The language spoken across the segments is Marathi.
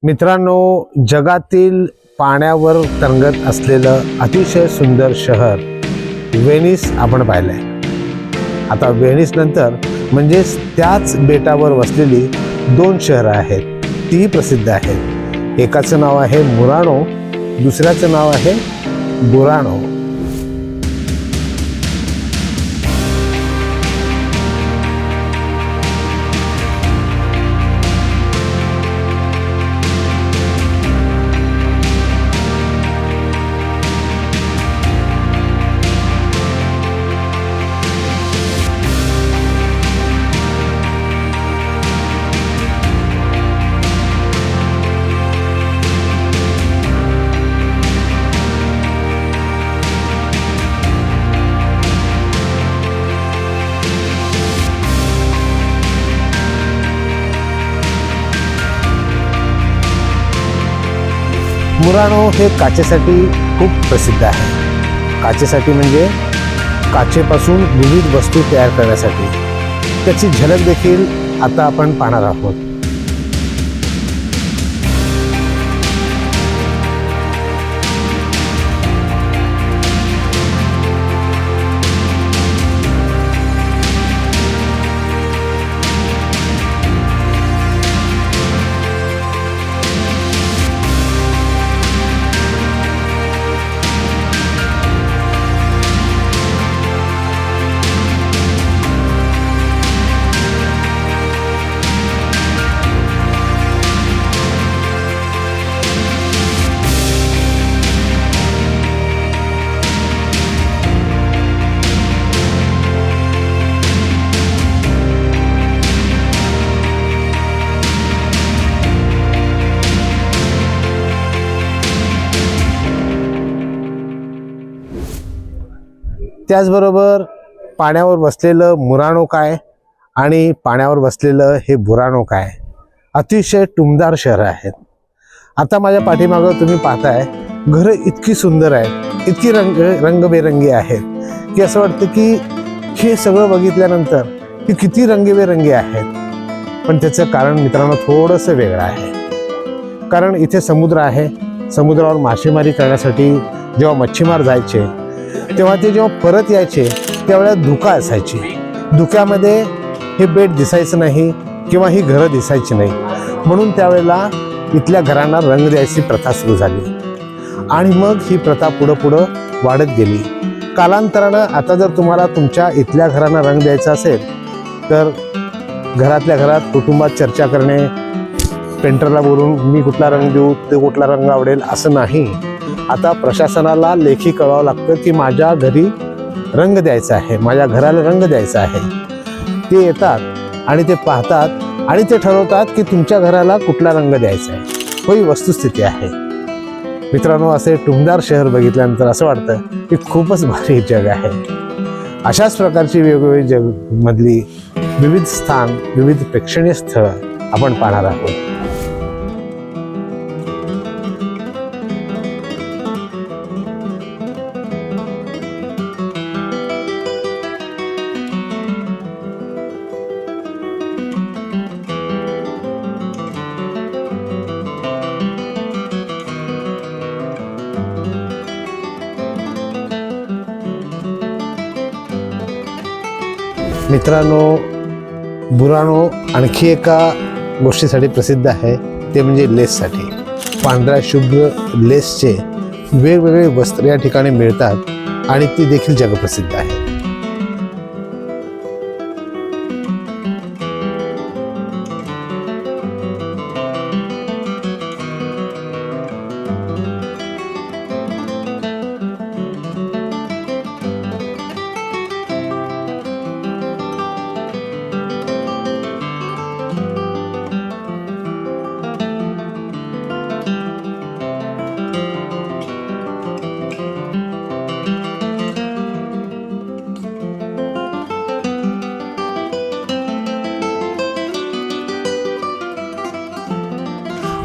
मित्रांनो, जगातील पाण्यावर तरंगत असलेलं अतिशय सुंदर शहर वेनिस आपण पाहिलंय. आता वेनिस नंतर म्हणजेच त्याच बेटावर वसलेली दोन शहरं आहेत, तीही प्रसिद्ध आहेत. एकाचं नाव आहे मुरानो, दुसऱ्याचं नाव आहे बुरानो. मुरानो हे काचेसाठी खूप प्रसिद्ध आहे. काचेसाठी म्हणजे काचेपासून विविध वस्तू तयार करण्यासाठी. त्याची झलक देखील आता आपण पाहणार आहोत. त्याचबरोबर पाण्यावर वसलेलं मुरानो काय आणि पाण्यावर वसलेलं हे बुरानो काय, अतिशय टुमदार शहरं आहेत. आता माझ्या पाठीमागं तुम्ही पाहताय, घरं इतकी सुंदर आहेत, इतकी रंगबेरंगी आहेत की असं वाटतं की हे सगळं बघितल्यानंतर की किती रंगीबेरंगी आहेत. पण त्याचं कारण मित्रांनो थोडंसं वेगळं आहे. कारण इथे समुद्र आहे. समुद्रावर मासेमारी करण्यासाठी जेव्हा मच्छीमार जायचे तेव्हा ते जेव्हा परत यायचे त्यावेळेला धुका असायची. धुक्यामध्ये हे बेट दिसायचं नाही किंवा ही घरं दिसायची नाही. म्हणून त्यावेळेला इथल्या घरांना रंग द्यायची प्रथा सुरू झाली आणि मग ही प्रथा पुढं वाढत गेली. कालांतरानं आता जर तुम्हाला तुमच्या इथल्या घरांना रंग द्यायचा असेल तर घरातल्या घरात कुटुंबात चर्चा करणे, पेंटरला बोलून मी कुठला रंग देऊ, ते कुठला रंग आवडेल असं नाही. आता प्रशासनाला लेखी कळवावं लागतं की माझ्या घरी रंग द्यायचा आहे, माझ्या घराला रंग द्यायचा आहे. ते येतात आणि ते पाहतात आणि ते ठरवतात की तुमच्या घराला कुठला रंग द्यायचा आहे. ही वस्तुस्थिती आहे. मित्रांनो, असे टुमदार शहर बघितल्यानंतर असं वाटतं की खूपच भारी जग आहे. अशाच प्रकारची वेगवेगळी जगमधली विविध स्थान, विविध प्रेक्षणीय स्थळं आपण पाहणार आहोत. मित्रांनो, बुरानो आणखी एका गोष्टीसाठी प्रसिद्ध आहे, ते म्हणजे लेससाठी. पांढऱ्या शुभ्र लेसचे वेगवेगळे वस्त्र या ठिकाणी मिळतात आणि ती देखील जगप्रसिद्ध आहे.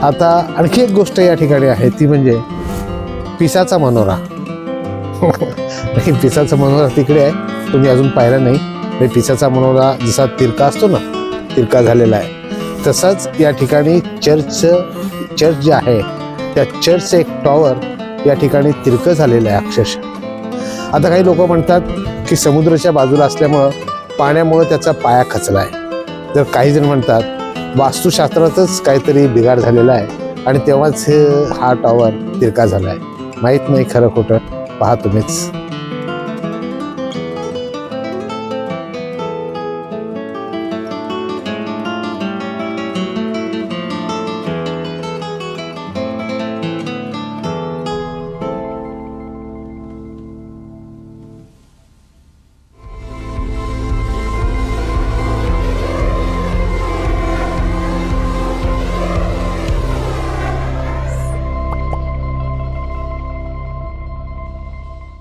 आता आणखी एक गोष्ट या ठिकाणी आहे, ती म्हणजे पिसाचा मनोरा. पिसाचा मनोरा तिकडे आहे, तुम्ही अजून पाहिला नाही. पिसाचा मनोरा जसा तिरका असतो ना, तिरका झालेला आहे, तसाच या ठिकाणी चर्चचं चर्च जे आहे त्या चर्चचं एक टॉवर या ठिकाणी तिरकं झालेलं आहे अक्षरशः. आता काही लोक म्हणतात की समुद्राच्या बाजूला असल्यामुळं पाण्यामुळं त्याचा पाया खचला आहे, तर काही जण म्हणतात वास्तुशास्त्रातच काहीतरी बिघाड झालेला आहे आणि तेव्हाच हा टॉवर तिरका झाला आहे. माहीत नाही खरं खोटं, पहा तुम्हीच.